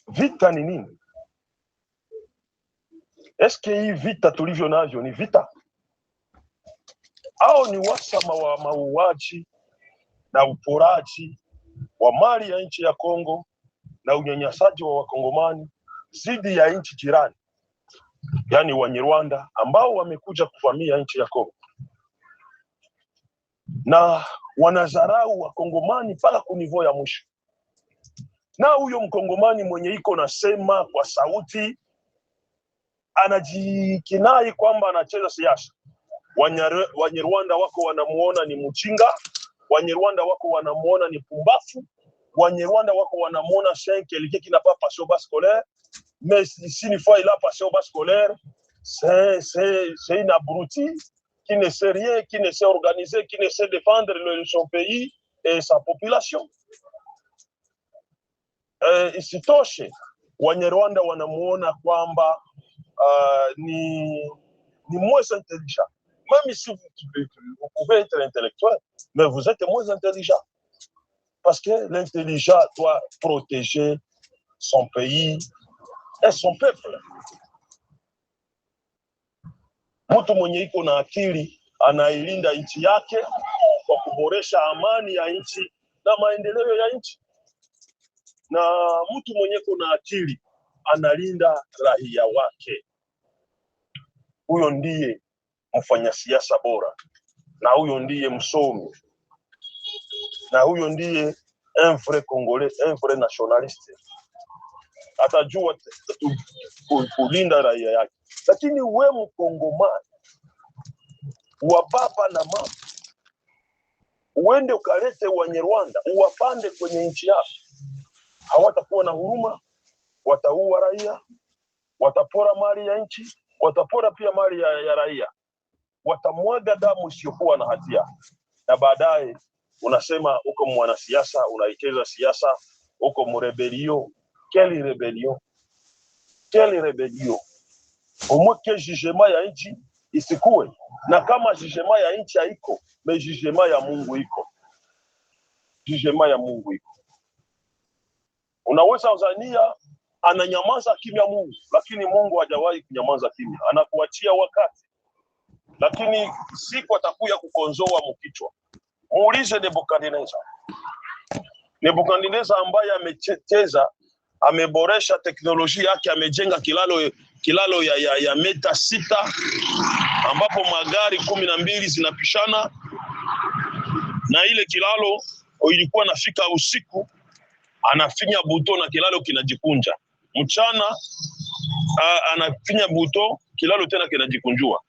vita ni nini? Eske hii vita tulivyo navyo ni vita au ni wasama wa mauaji na uporaji wa mali ya nchi ya Kongo na unyanyasaji wa wakongomani zidi ya nchi jirani, yani Wanyarwanda ambao wamekuja kuvamia nchi ya Kongo na wanazarau wakongomani mpaka kunivo ya mwisho. Na huyo mkongomani mwenye iko nasema kwa sauti anajikinai kwamba anacheza siasa. Wanyarwanda wako wanamuona ni mjinga, Wanyarwanda wako wanamuona ni pumbafu, Wanyarwanda wako wanamuona c'est quelqu'un qui n'a pas passé au bas scolaire, mais s'il fois il a passé au bas scolaire, c'est une abruti qui ne sait rien, qui ne sait organiser, qui ne sait défendre son pays et sa population. Isitoshe Wanyarwanda wanamuona kwamba ni moins intelligent. Même si vous pouvez être intellectuel, mais vous êtes moins intelligent. Parce que l'intelligent doit protéger son pays et son peuple. Mtu mwenye iko na akili anailinda nchi yake kwa kuboresha amani ya nchi na maendeleo ya nchi. Na mtu mwenye iko na akili analinda raia wake. Huyo ndiye mfanya siasa bora, na huyo ndiye msomi, na huyo ndiye un vrai Congolais, un vrai nationaliste. Atajua kulinda raia yake. Lakini we Mkongomani wa baba na mama uende ukalete Wanyarwanda uwapande kwenye nchi yako, hawatakuwa na huruma, wataua raia, watapora mali ya nchi, watapora pia mali ya raia, watamwaga damu isiyokuwa na hatia. Na baadaye unasema uko mwanasiasa, unaicheza siasa, uko mrebelio. Quelle rébellion? Quelle rébellion? Au moins que jugement ya nchi isikue, na kama jugement ya nchi haiko, mais jugement ya Mungu iko. Jugement ya Mungu iko. Unaweza uzania ananyamaza kimya Mungu, lakini Mungu hajawahi kunyamaza kimya. Anakuachia wakati, lakini siku atakuya kukonzoa mkichwa. Muulize Nebukadneza. Nebukadneza ambaye amecheza, ameboresha teknolojia yake, amejenga kilalo ya meta 6 ambapo magari 12 zinapishana, na ile kilalo ilikuwa nafika usiku anafinya buto na kilalo kinajikunja. Mchana anafinya buto, kilalo tena kinajikunjua.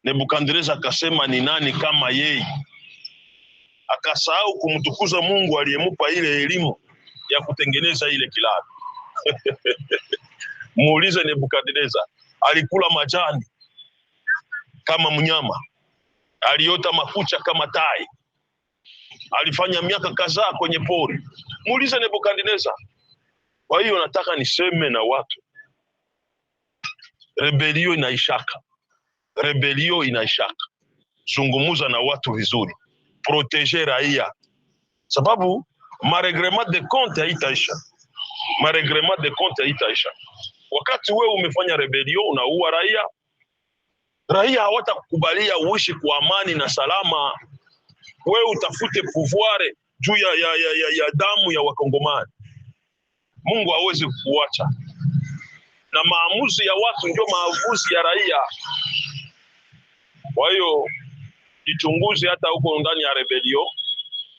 Nebukadneza akasema ni nani kama yeye? Akasahau kumtukuza Mungu aliyemupa ile elimu ya kutengeneza ile kilalo. Muulize Nebukadneza, alikula majani kama mnyama, aliota makucha kama tai, alifanya miaka kadhaa kwenye pori. Muulize Nebukadneza. Kwa hiyo nataka niseme na watu, rebelio inaishaka. Rebelio inaishaka. Zungumuza na watu vizuri, protéger raia, sababu mareglement de compte haitaisha. Mareglement de compte haitaisha. Wakati wewe umefanya rebelio, unaua raia, raia hawatakukubalia uishi kwa amani na salama. Wewe utafute pouvoir juu ya damu ya wakongomani. Mungu hawezi kuacha. Na maamuzi ya watu ndio maamuzi ya raia. Kwa hiyo jichunguze hata huko ndani ya rebelio,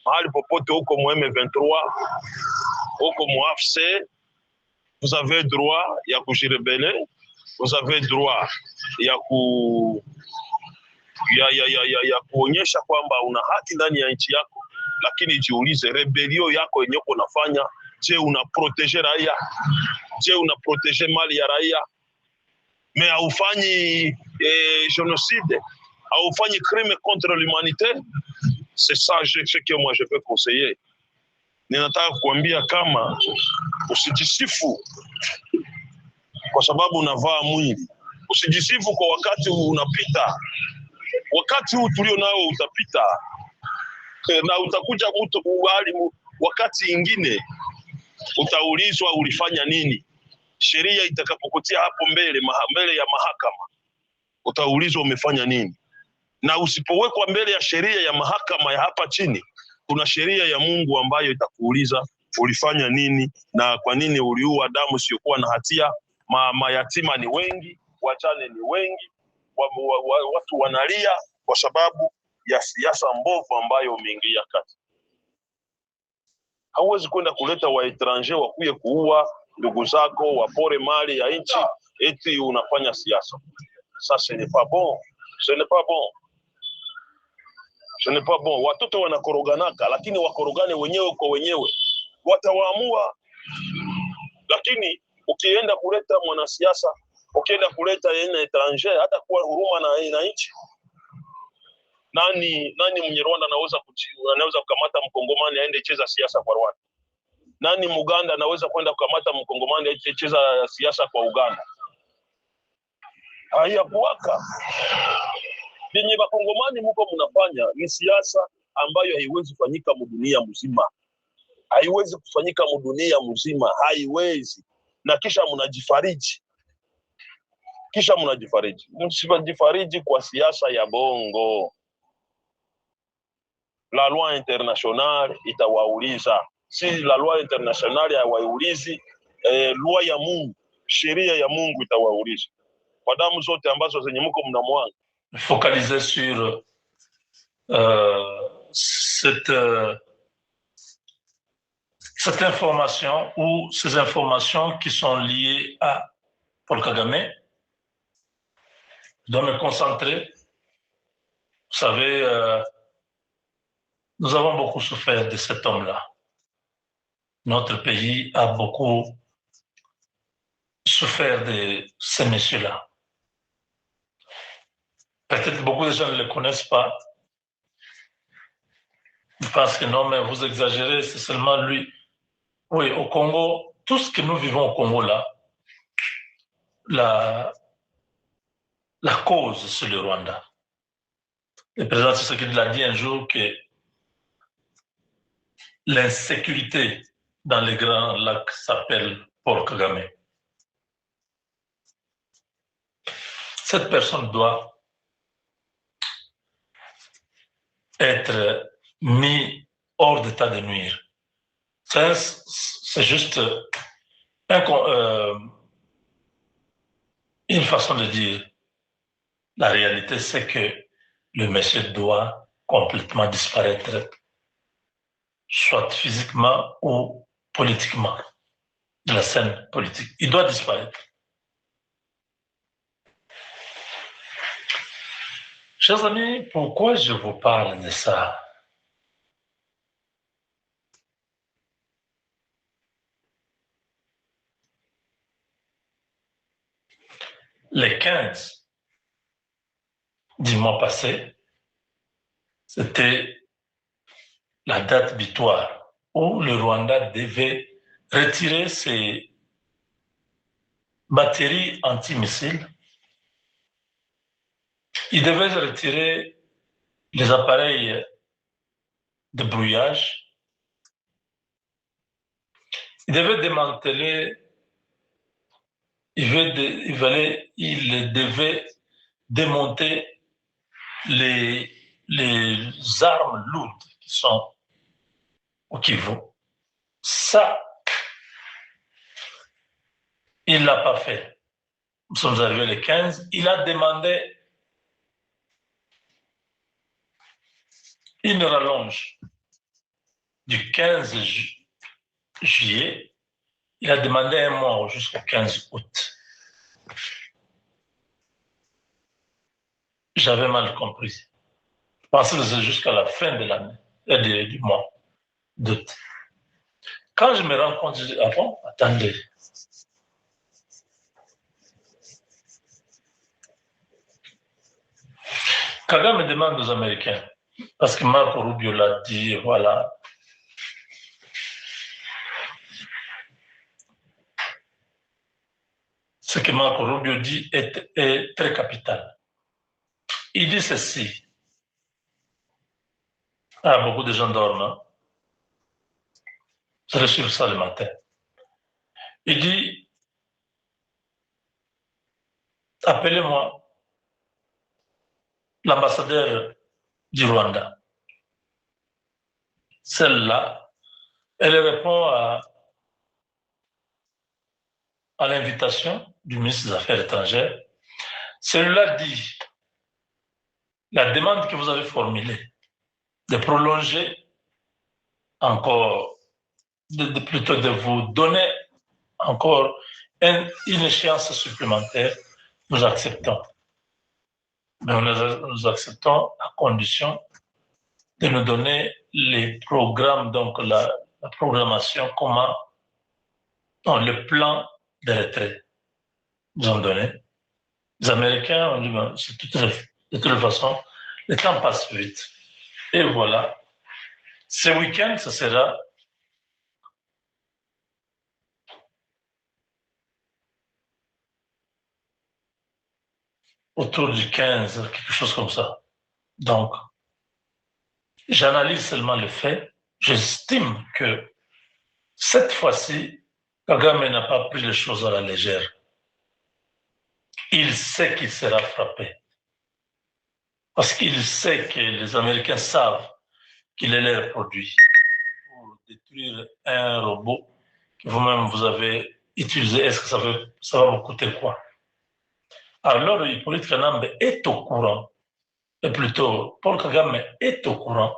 mahali popote huko mu M23, huko mu AFC, vous avez droit ya kujirebeler, vous avez droit ya kuonyesha kwamba una haki ndani ya nchi yako, lakini jiulize rebelio yako yenyewe unafanya, je, una protéger raia? Je, una protéger mali ya raia? Mais haufanyi génocide, haufanyi crime contre l'humanité. C'est ça ce que moi je peux conseiller. Ninataka kuambia kama usijisifu kwa sababu unavaa mwili. Usijisifu kwa wakati unapita. Wakati huu tulio nao utapita. Na utakuja mtu wakati ingine utaulizwa ulifanya nini. Sheria itakapokutia hapo mbele ya mahakama, utaulizwa umefanya nini. Na usipowekwa mbele ya sheria ya mahakama ya hapa chini, kuna sheria ya Mungu ambayo itakuuliza ulifanya nini na kwa nini uliua damu isiyokuwa na hatia. Mayatima ni wengi, wajane ni wengi, watu wanalia kwa sababu ya siasa mbovu ambayo umeingia kati. Hauwezi kwenda kuleta waetranger wakuye kuua ndugu zako, wapore mali ya nchi, eti unafanya siasa. Ça ce n'est pas bon. Ce n'est pas bon. Ce n'est pas bon. Watoto wanakoroganaka, lakini wakorogane wenyewe kwa wenyewe, watawaamua. Lakini ukienda kuleta mwanasiasa, ukienda kuleta yeye etranger, hata kuwa huruma na nchi. Nani Mnyarwanda anaweza kukamata Mkongomani aende cheza siasa kwa Rwanda? Nani Muganda anaweza kwenda kukamata Mkongomani aende cheza siasa kwa Uganda? Hayakuwaka. Yenye Bakongomani mko mnafanya ni siasa ambayo haiwezi kufanyika mdunia mzima. Haiwezi kufanyika mdunia mzima, haiwezi. Na kisha mnajifariji. Msijifariji kwa siasa ya bongo. La loi internationale itawauliza. Si la loi internationale haiwaulizi, loi ya Mungu, sheria ya Mungu itawauliza. Kwa damu zote ambazo zenye mko mnamwanga. Focaliser sur cette information ou ces informations qui sont liées à Paul Kagame. Je dois me concentrer. Vous savez, nous avons beaucoup souffert de cet homme-là. Notre pays a beaucoup souffert de ces messieurs-là. Peut-être beaucoup de gens ne le connaissent pas. Ils pensent que non, mais vous exagérez, c'est seulement lui. Oui, au Congo, tout ce que nous vivons au Congo là, la cause, c'est le Rwanda. Le président Tshisekedi l'a dit un jour que l'insécurité dans les grands lacs s'appelle Paul Kagame. Cette personne doit être mise hors d'état de nuire. C'est juste une façon de dire. La réalité, c'est que le monsieur doit complètement disparaître, soit physiquement ou politiquement, de la scène politique. Il doit disparaître. Chers amis, pourquoi je vous parle de ça? Le 15 du mois passé, c'était la date butoir où le Rwanda devait retirer ses batteries antimissiles. Il devait retirer les appareils de brouillage. Il devait démanteler, il devait démonter les armes lourdes qui sont au Kivu. Ça, il ne l'a pas fait. Nous sommes arrivés le 15. Il a demandé une rallonge du 15 juillet. Il a demandé un mois jusqu'au 15 août. J'avais mal compris. Je pensais que c'était jusqu'à la fin de l'année, du mois d'août. Quand je me rends compte, je dis, ah bon, attendez. Kagame demande aux Américains, parce que Marco Rubio l'a dit, voilà. Ce que Marco Rubio dit est très capital. Il dit ceci. Ah, beaucoup de gens dorment. Hein? Je reçois ça le matin. Il dit, appelez-moi l'ambassadeur du Rwanda. Celle-là, elle répond à l'invitation du ministre des Affaires étrangères. Celui-là dit, la demande que vous avez formulée de prolonger encore, plutôt de vous donner encore une échéance supplémentaire, nous acceptons. Mais nous acceptons à condition de nous donner les programmes, donc la programmation, comment, non, le plan de retrait. Nous ont donné. Les Américains ont dit, ben, de toute façon, le temps passe vite. Et voilà. Ce week-end, ce sera autour du 15, quelque chose comme ça. Donc, j'analyse seulement le fait. J'estime que cette fois-ci, Kagame n'a pas pris les choses à la légère. Il sait qu'il sera frappé. Parce qu'il sait que les Américains savent qu'il est leur produit. Pour détruire un robot que vous-même vous avez utilisé, est-ce que ça va vous coûter quoi? Alors, Hippolyte Kanambe est au courant, et plutôt, Paul Kagame est au courant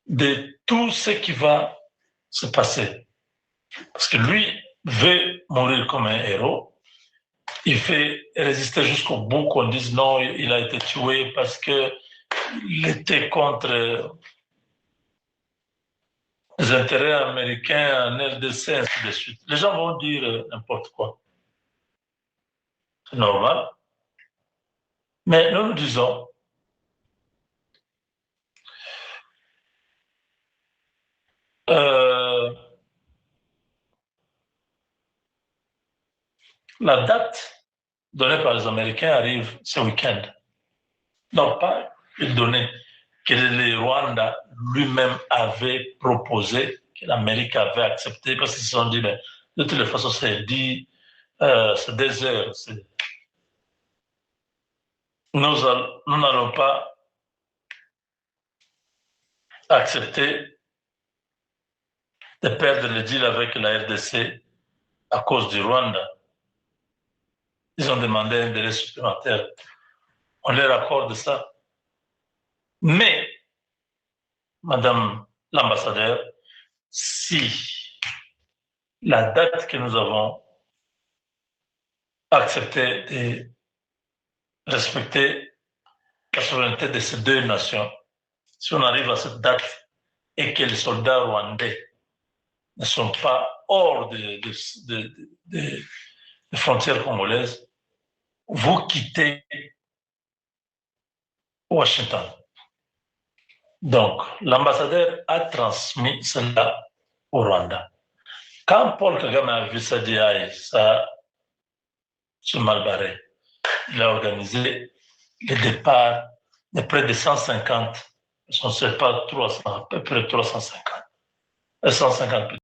de tout ce qui va se passer. Parce que lui veut mourir comme un héros. Il fait résister jusqu'au bout qu'on dise non, il a été tué parce qu'il était contre les intérêts américains en RDC, ainsi de suite. Les gens vont dire n'importe quoi. C'est normal. Mais nous disons, la date donnée par les Américains arrive ce week-end. Non, pas donnée, que le Rwanda lui-même avait proposé, que l'Amérique avait accepté, parce qu'ils se sont dit, mais de toutes les façons, c'est 2 heures. Nous n'allons pas accepter de perdre le deal avec la RDC à cause du Rwanda. Ils ont demandé un délai supplémentaire. On leur accorde ça. Mais, Madame l'ambassadeur, si la date que nous avons accepté de respecter la souveraineté de ces 2 nations, si on arrive à cette date et que les soldats rwandais ne sont pas hors des frontières congolaises, vous quittez Washington. Donc, l'ambassadeur a transmis cela au Rwanda. Quand Paul Kagame a vu ça, dit ça se mal barré. Il a organisé le départ de près de 150, je ne sais pas 300, à peu près 350, 150